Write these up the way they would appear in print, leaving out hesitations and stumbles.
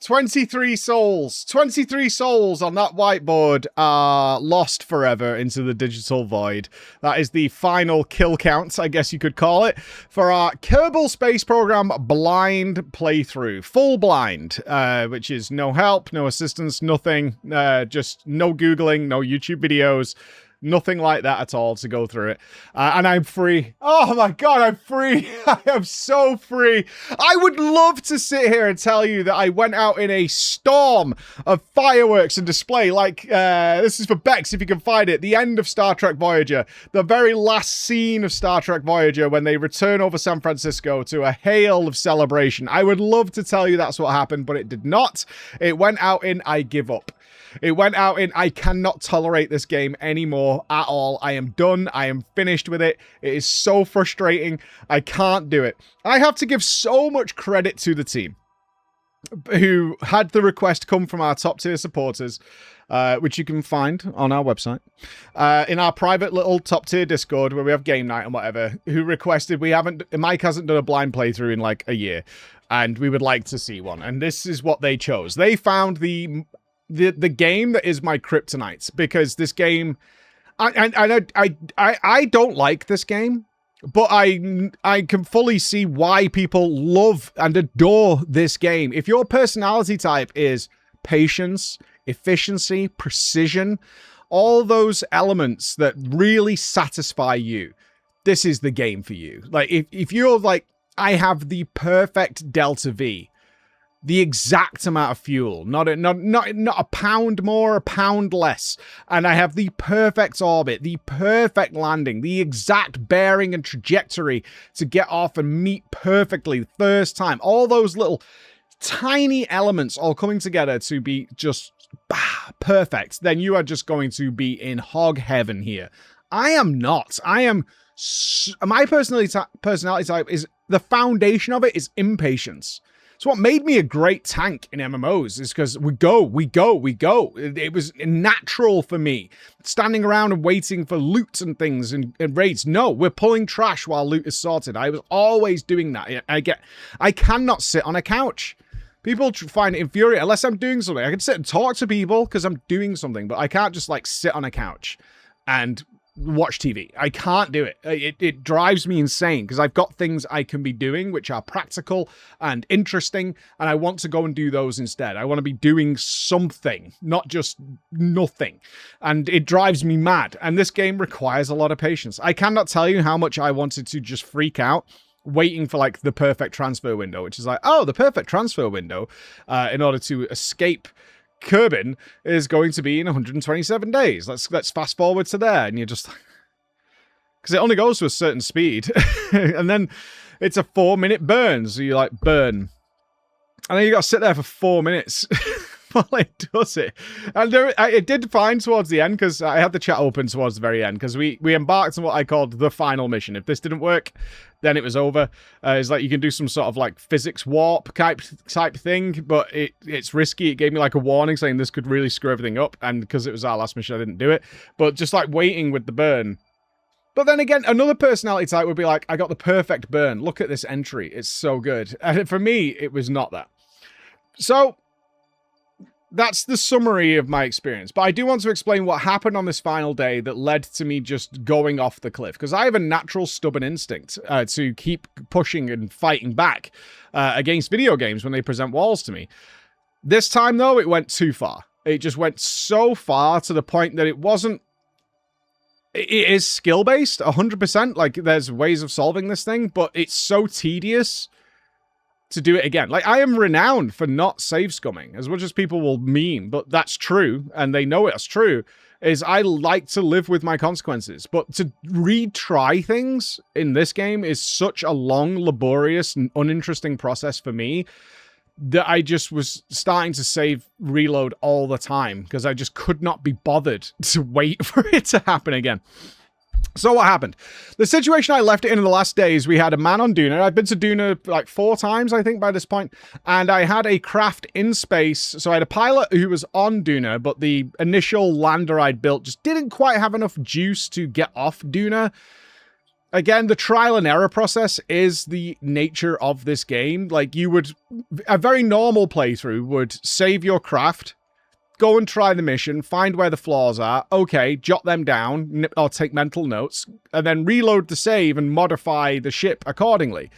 23 souls. 23 souls on that whiteboard are lost forever into the digital void. That is the final kill count, I guess you could call it, for our Kerbal Space Program blind playthrough. Full blind, which is no help, no assistance, nothing. Just no Googling, no YouTube videos. Nothing like that at all to go through it. And I'm free. Oh my god, I'm free. I am so free. I would love to sit here and tell you that I went out in a storm of fireworks and display. Like, this is for Bex, if you can find it. The end of Star Trek Voyager. The very last scene of Star Trek Voyager when they return over San Francisco to a hail of celebration. I would love to tell you that's what happened, but it did not. It went out in I give up. It went out in, I cannot tolerate this game anymore at all. I am done. I am finished with it. It is so frustrating. I can't do it. I have to give so much credit to the team who had the request come from our top tier supporters, which you can find on our website, in our private little top tier Discord where we have game night and whatever, who requested, Mike hasn't done a blind playthrough in like a year and we would like to see one. And this is what they chose. They found the game that is my kryptonite, because this game, I don't like this game, but I can fully see why people love and adore this game. If your personality type is patience, efficiency, precision, all those elements that really satisfy you, this is the game for you. Like, if you're like, I have the perfect Delta V, the exact amount of fuel, not a pound more, a pound less. And I have the perfect orbit, the perfect landing, the exact bearing and trajectory to get off and meet perfectly the first time. All those little tiny elements all coming together to be just perfect. Then you are just going to be in hog heaven here. I am not. My personality type is, the foundation of it is impatience. So what made me a great tank in MMOs is because we go. It was natural for me. Standing around and waiting for loot and things and raids. No, we're pulling trash while loot is sorted. I was always doing that. I cannot sit on a couch. People find it infuriating unless I'm doing something. I can sit and talk to people because I'm doing something, but I can't just like sit on a couch and watch TV. I can't do it. It drives me insane because I've got things I can be doing which are practical and interesting, and I want to go and do those instead. I want to be doing something, not just nothing. And it drives me mad. And this game requires a lot of patience. I cannot tell you how much I wanted to just freak out waiting for like the perfect transfer window, which is like, oh, the perfect transfer window in order to escape Kerbin is going to be in 127 days. Let's fast forward to there, and you're just like, because it only goes to a certain speed, and then it's a 4-minute burn. So you like burn, and then you got to sit there for 4 minutes while it does it. And it did fine towards the end because I had the chat open towards the very end because we embarked on what I called the final mission. If this didn't work, then it was over. It's like you can do some sort of like physics warp type thing, but it's risky. It gave me like a warning saying this could really screw everything up, and because it was our last mission, I didn't do it. But just like waiting with the burn. But then again, another personality type would be like, I got the perfect burn. Look at this entry. It's so good. And for me, it was not that. So that's the summary of my experience. But I do want to explain what happened on this final day that led to me just going off the cliff. Because I have a natural stubborn instinct to keep pushing and fighting back against video games when they present walls to me. This time, though, it went too far. It just went so far to the point that it wasn't... It is skill-based, 100%. Like, there's ways of solving this thing, but it's so tedious to do it again. Like, I am renowned for not save scumming, as much as people will meme, but that's true, and they know it's true, is I like to live with my consequences. But to retry things in this game is such a long, laborious, and uninteresting process for me that I just was starting to save reload all the time because I just could not be bothered to wait for it to happen again. So what happened? The situation I left it in the last days, we had a man on Duna. I've been to Duna like 4 times, I think, by this point. And I had a craft in space. So I had a pilot who was on Duna, but the initial lander I'd built just didn't quite have enough juice to get off Duna. Again, the trial and error process is the nature of this game. Like, a very normal playthrough would save your craft, go and try the mission, find where the flaws are, okay, jot them down, or take mental notes, and then reload the save and modify the ship accordingly.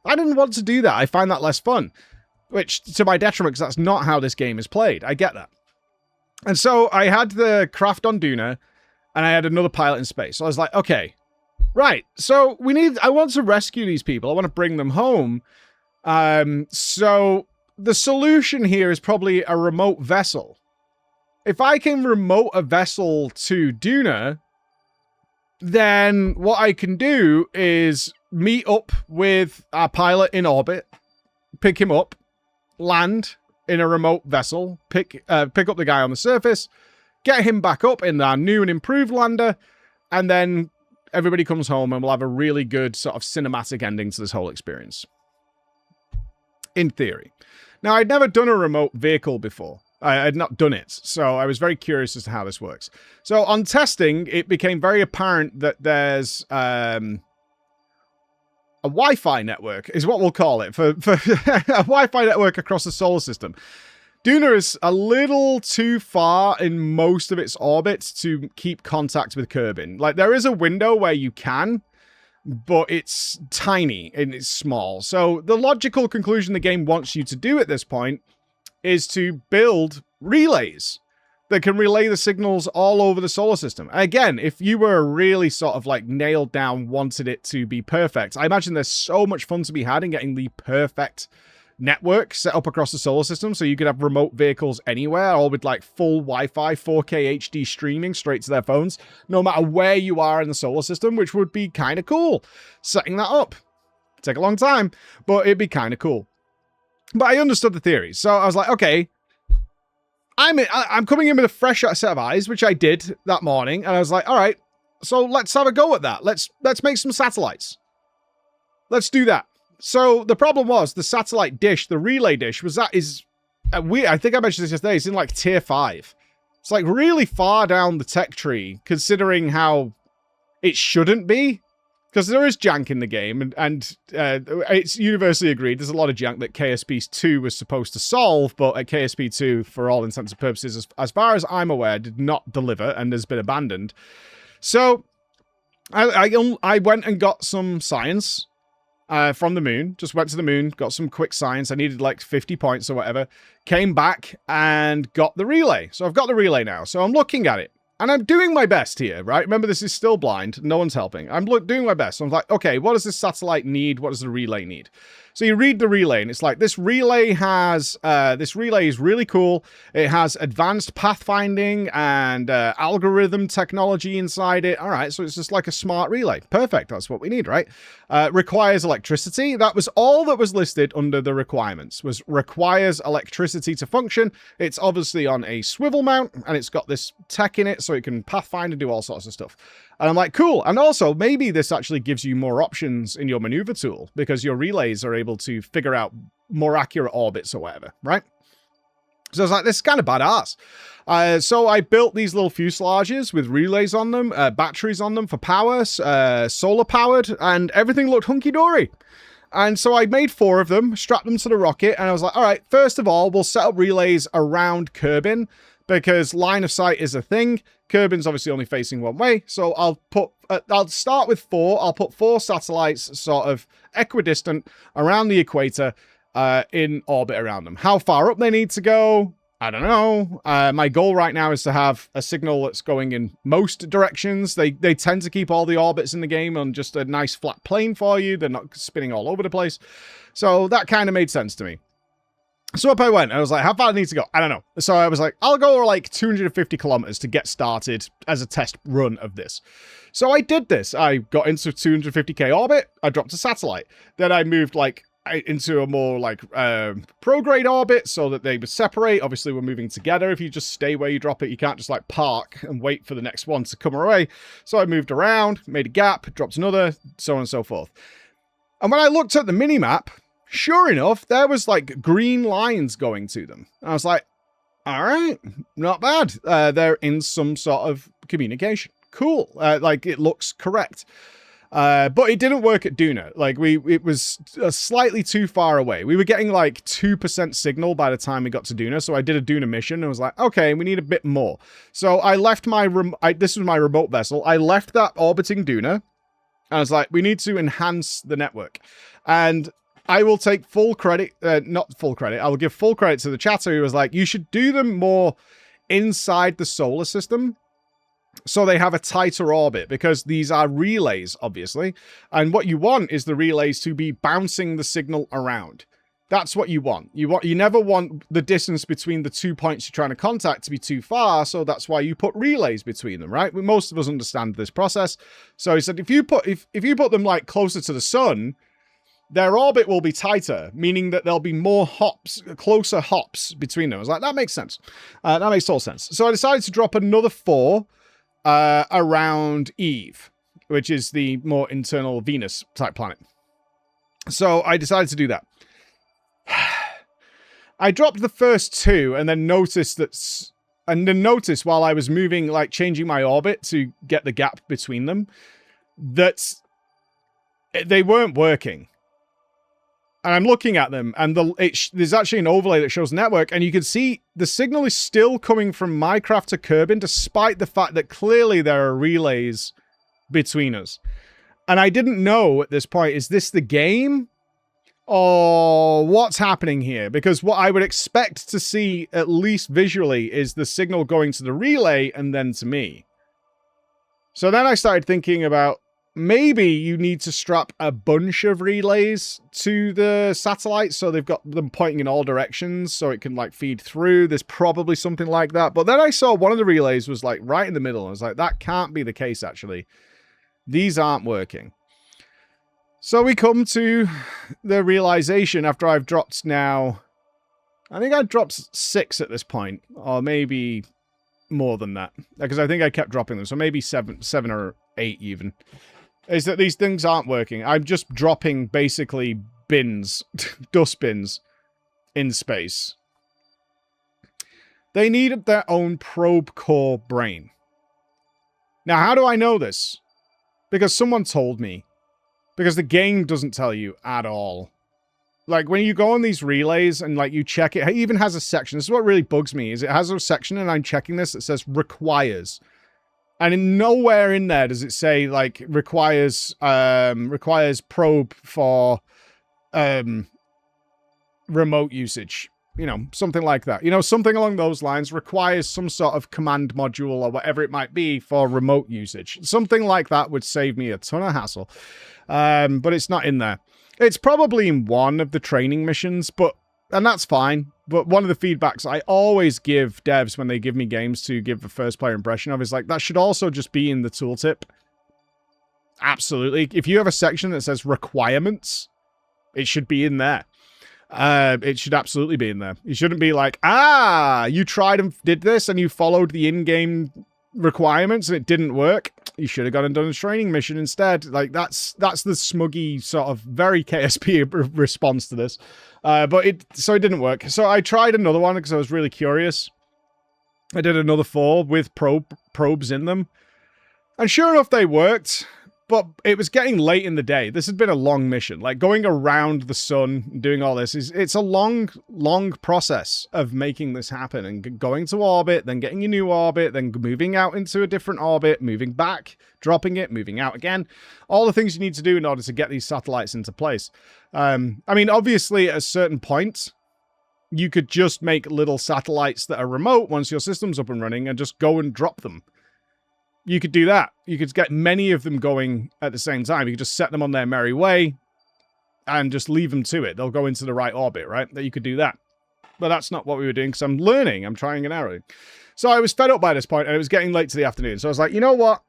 I didn't want to do that. I find that less fun, which, to my detriment, because that's not how this game is played. I get that. And so I had the craft on Duna, and I had another pilot in space. So I was like, okay, right, so I want to rescue these people. I want to bring them home. So the solution here is probably a remote vessel. If I can remote a vessel to Duna, then what I can do is meet up with our pilot in orbit, pick him up, land in a remote vessel, pick up the guy on the surface, get him back up in our new and improved lander, and then everybody comes home and we'll have a really good sort of cinematic ending to this whole experience. In theory. Now, I'd never done a remote vehicle before. I had not done it, so I was very curious as to how this works. So on testing, it became very apparent that there's a Wi-Fi network, is what we'll call it, for a Wi-Fi network across the solar system. Duna is a little too far in most of its orbits to keep contact with Kerbin. Like, there is a window where you can, but it's tiny and it's small. So the logical conclusion the game wants you to do at this point is to build relays that can relay the signals all over the solar system. Again, if you were really sort of like nailed down, wanted it to be perfect, I imagine there's so much fun to be had in getting the perfect network set up across the solar system, so you could have remote vehicles anywhere, all with like full Wi-Fi, 4K HD streaming straight to their phones, no matter where you are in the solar system, which would be kind of cool. Setting that up. Take a long time, but it'd be kind of cool. But I understood the theory, so I was like, okay, I'm coming in with a fresh set of eyes, which I did that morning, and I was like, all right, so let's have a go at that. Let's make some satellites. Let's do that. So the problem was the satellite dish, the relay dish, I think I mentioned this yesterday, it's in like tier 5. It's like really far down the tech tree, considering how it shouldn't be. Because there is jank in the game, and it's universally agreed. There's a lot of jank that KSP 2 was supposed to solve, but at KSP 2, for all intents and purposes, as far as I'm aware, did not deliver and has been abandoned. So I went and got some science from the moon. Just went to the moon, got some quick science. I needed like 50 points or whatever. Came back and got the relay. So I've got the relay now. So I'm looking at it. And I'm doing my best here, right? Remember, this is still blind. No one's helping. I'm doing my best. So I'm like, okay, what does this satellite need? What does the relay need? So you read the relay, and it's like, this relay is really cool. It has advanced pathfinding and algorithm technology inside it. All right, so it's just like a smart relay. Perfect. That's what we need, right? Requires electricity. That was all that was listed under the requirements, was requires electricity to function. It's obviously on a swivel mount, and it's got this tech in it, so it can pathfind and do all sorts of stuff. And I'm like, cool. And also, maybe this actually gives you more options in your maneuver tool, because your relays are able to figure out more accurate orbits or whatever, right? So I was like, this is kind of badass. So I built these little fuselages with relays on them, batteries on them for power, solar powered, and everything looked hunky-dory. And so I made 4 of them, strapped them to the rocket, and I was like, all right, first of all, we'll set up relays around Kerbin, because line of sight is a thing. Kerbin's obviously only facing one way, so I'll start with 4. I'll put 4 satellites sort of equidistant around the equator in orbit around them. How far up they need to go, I don't know. My goal right now is to have a signal that's going in most directions. They tend to keep all the orbits in the game on just a nice flat plane for you. They're not spinning all over the place. So that kind of made sense to me. So up I went. I was like, how far do I need to go? I don't know. So I was like, I'll go like 250 kilometers to get started as a test run of this. So I did this. I got into 250k orbit. I dropped a satellite. Then I moved like into a more like prograde orbit so that they would separate. Obviously, we're moving together. If you just stay where you drop it, you can't just like park and wait for the next one to come away. So I moved around, made a gap, dropped another, so on and so forth. And when I looked at the minimap, sure enough, there was like green lines going to them. I was like, all right, not bad. They're in some sort of communication. Cool. Like it looks correct. But it didn't work at Duna. Like, it was slightly too far away. We were getting like 2% signal by the time we got to Duna. So I did a Duna mission and was like, okay, we need a bit more. So I left my, this was my remote vessel. I left that orbiting Duna. And I was like, we need to enhance the network. And I will take full credit, not full credit. I will give full credit to the chatter who was like, you should do them more inside the solar system, so they have a tighter orbit, because these are relays, obviously. And what you want is the relays to be bouncing the signal around. That's what you want. You never want the distance between the 2 points you're trying to contact to be too far, so that's why you put relays between them, right? Most of us understand this process. So he said, if you put them like closer to the sun, their orbit will be tighter, meaning that there'll be more hops, closer hops between them. I was like, that makes sense. That makes total sense. So I decided to drop another 4 around Eve, which is the more internal Venus type planet. So I decided to do that. I dropped the first 2 and then noticed while I was moving, like changing my orbit to get the gap between them, that they weren't working. And I'm looking at them, and there's actually an overlay that shows network, and you can see the signal is still coming from Minecraft to Kerbin, despite the fact that clearly there are relays between us. And I didn't know at this point, is this the game? Or what's happening here? Because what I would expect to see, at least visually, is the signal going to the relay and then to me. So then I started thinking about, maybe you need to strap a bunch of relays to the satellite so they've got them pointing in all directions so it can like feed through. There's probably something like that. But then I saw one of the relays was like right in the middle. I was like, that can't be the case, actually. These aren't working. So we come to the realization after I've dropped now, I think I dropped 6 at this point, or maybe more than that, because I think I kept dropping them. So maybe 7 or 8 even. Is that these things aren't working. I'm just dropping basically bins, dust bins in space. They needed their own probe core brain. Now, how do I know this? Because someone told me. Because the game doesn't tell you at all. Like, when you go on these relays and, like, you check it, it even has a section. This is what really bugs me, is it has a section, and I'm checking this, that says requires. And nowhere in there does it say, like, requires probe for remote usage. You know, something like that. You know, something along those lines. Requires some sort of command module or whatever it might be for remote usage. Something like that would save me a ton of hassle. But it's not in there. It's probably in one of the training missions, and that's fine. But one of the feedbacks I always give devs when they give me games to give the first player impression of is like, that should also just be in the tooltip. Absolutely. If you have a section that says requirements, it should be in there. It should absolutely be in there. You shouldn't be like, you tried and did this and you followed the in-game requirements and it didn't work. You should have gone and done a training mission instead. Like, that's the smuggy sort of very KSP response to this. So it didn't work. So I tried another one because I was really curious. I did another 4 with probes in them. And sure enough, they worked. But it was getting late in the day. This had been a long mission. Like, going around the sun, doing all this, it's a long, long process of making this happen. And going to orbit, then getting a new orbit, then moving out into a different orbit, moving back, dropping it, moving out again. All the things you need to do in order to get these satellites into place. I mean, obviously, at a certain point, you could just make little satellites that are remote once your system's up and running and just go and drop them. You could do that. You could get many of them going at the same time. You could just set them on their merry way and just leave them to it. They'll go into the right orbit, right? That you could do that. But that's not what we were doing because I'm learning. I'm trying and erroring. So I was fed up by this point and it was getting late to the afternoon. So I was like, you know what?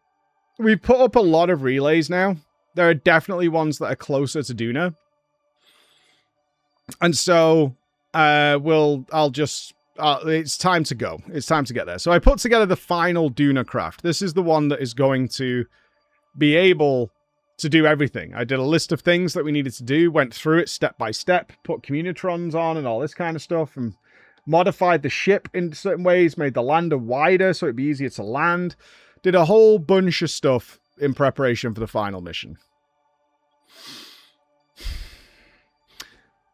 We've put up a lot of relays now. There are definitely ones that are closer to Duna. And so it's time to go. It's time to get there. So I put together the final Duna craft. This is the one that is going to be able to do everything. I did a list of things that we needed to do, went through it step by step, put communitrons on and all this kind of stuff, and modified the ship in certain ways, made the lander wider so it'd be easier to land. Did a whole bunch of stuff in preparation for the final mission.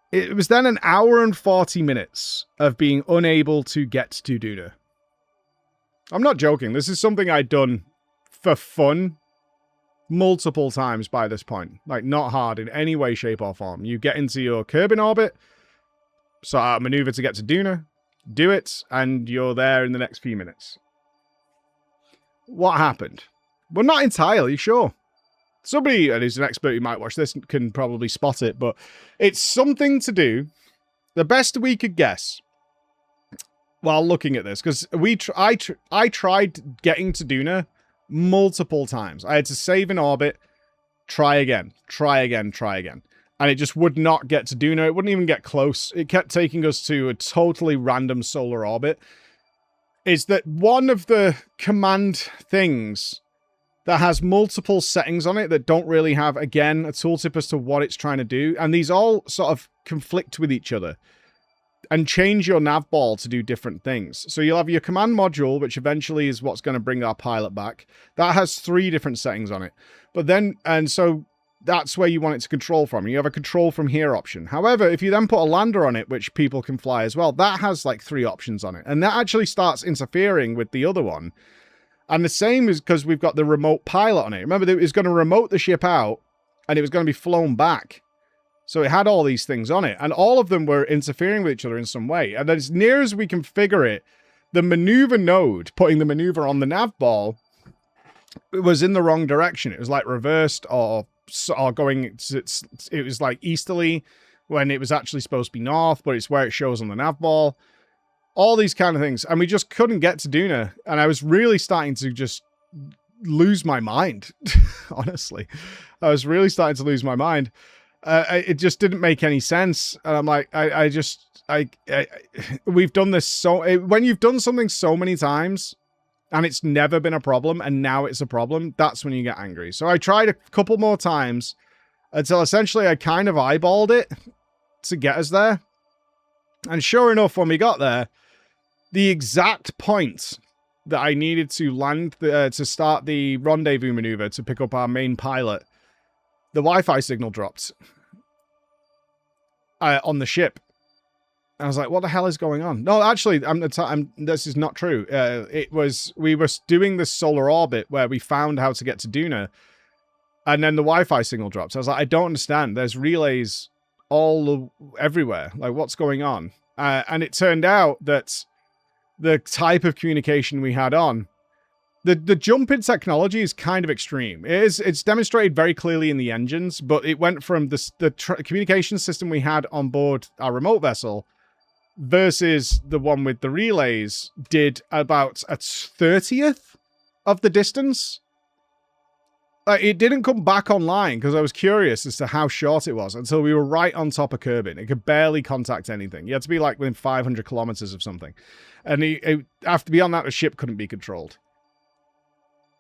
It was then an hour and 40 minutes of being unable to get to Duna. I'm not joking. This is something I'd done for fun multiple times by this point. Like, not hard in any way, shape, or form. You get into your Kerbin orbit, sort out a maneuver to get to Duna, do it, and you're there in the next few minutes. What happened? Well, not entirely sure. Somebody who's an expert who might watch this can probably spot it, but it's something to do. The best we could guess while looking at this, because I tried getting to Duna multiple times. I had to save in orbit, try again, and it just would not get to Duna. It wouldn't even get close. It kept taking us to a totally random solar orbit. Is that one of the command things that has multiple settings on it that don't really have, again, a tooltip as to what it's trying to do. And these all sort of conflict with each other and change your nav ball to do different things. So you'll have your command module, which eventually is what's going to bring our pilot back. That has 3 different settings on it. But then, and so that's where you want it to control from. You have a control from here option. However, if you then put a lander on it, which people can fly as well, that has like 3 options on it. And that actually starts interfering with the other one. And the same is because we've got the remote pilot on it. Remember, it was going to remote the ship out and it was going to be flown back. So it had all these things on it. And all of them were interfering with each other in some way. And as near as we can figure it, the maneuver node, putting the maneuver on the nav ball, was in the wrong direction. It was like reversed or going, it was like easterly when it was actually supposed to be north, but it's where it shows on the nav ball. All these kind of things. And we just couldn't get to Duna. And I was really starting to just lose my mind. Honestly. I was really starting to lose my mind. It just didn't make any sense. And I'm like, we've done this so... When you've done something so many times and it's never been a problem and now it's a problem, that's when you get angry. So I tried a couple more times until essentially I kind of eyeballed it to get us there. And sure enough, when we got there, the exact point that I needed to land, to start the rendezvous maneuver to pick up our main pilot, the Wi-Fi signal dropped on the ship. And I was like, what the hell is going on? No, actually, this is not true. We were doing this solar orbit where we found how to get to Duna, and then the Wi-Fi signal dropped. So I was like, I don't understand. There's relays everywhere. Like, what's going on? And it turned out that the type of communication we had on, the jump in technology is kind of extreme. It's demonstrated very clearly in the engines, but it went from the communication system we had on board our remote vessel versus the one with the relays did about a 30th of the distance. It didn't come back online because I was curious as to how short it was until we were right on top of Kerbin. It could barely contact anything. You had to be like within 500 kilometers of something. And after beyond that, the ship couldn't be controlled.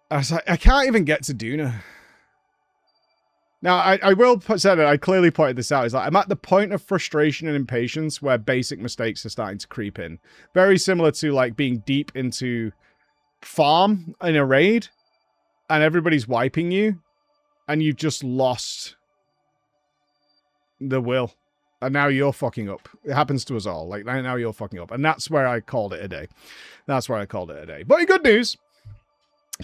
I was like, I can't even get to Duna. Now, I will say that I clearly pointed this out. It's like I'm at the point of frustration and impatience where basic mistakes are starting to creep in. Very similar to like being deep into farm in a raid. And everybody's wiping you, and you've just lost the will. And now you're fucking up. It happens to us all. Like, now you're fucking up. And that's where I called it a day. That's where I called it a day. But good news.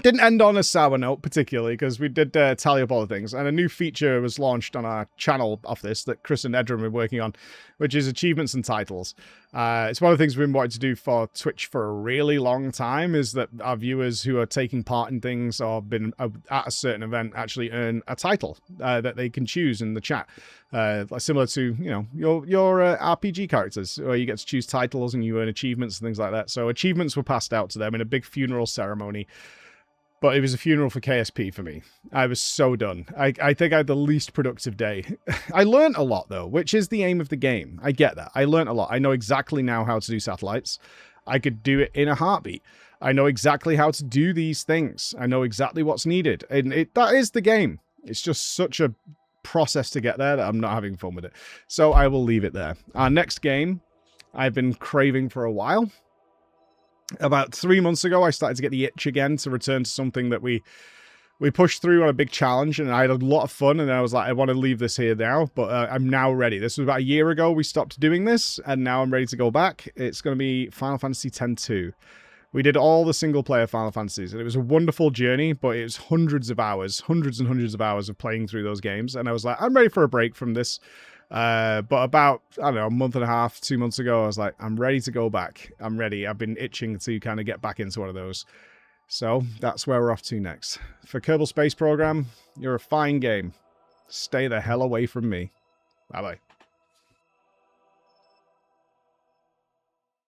Didn't end on a sour note, particularly, because we did tally up all the things. And a new feature was launched on our channel off this that Chris and Edrem were working on, which is achievements and titles. It's one of the things we've been wanting to do for Twitch for a really long time, is that our viewers who are taking part in things or been at a certain event actually earn a title that they can choose in the chat. Similar to, you know, your RPG characters, where you get to choose titles and you earn achievements and things like that. So achievements were passed out to them in a big funeral ceremony. But it was a funeral for KSP for me. I was so done. I think I had the least productive day. I learned a lot, though, which is the aim of the game. I get that. I learned a lot. I know exactly now how to do satellites. I could do it in a heartbeat. I know exactly how to do these things. I know exactly what's needed. And that is the game. It's just such a process to get there that I'm not having fun with it. So I will leave it there. Our next game, I've been craving for a while. About 3 months ago, I started to get the itch again to return to something that we we pushed through on a big challenge, and I had a lot of fun, and I was like, I want to leave this here now, but I'm now ready. This was about a year ago we stopped doing this, and now I'm ready to go back. It's going to be Final Fantasy X-2. We did all the single-player Final Fantasies, and it was a wonderful journey, but it was hundreds of hours, hundreds and hundreds of hours of playing through those games, and I was like, I'm ready for a break from this. But about, I don't know, a month and a half, 2 months ago, I was like, I'm ready to go back. I'm ready. I've been itching to kind of get back into one of those. So that's where we're off to next. For Kerbal Space Program, you're a fine game. Stay the hell away from me. Bye-bye.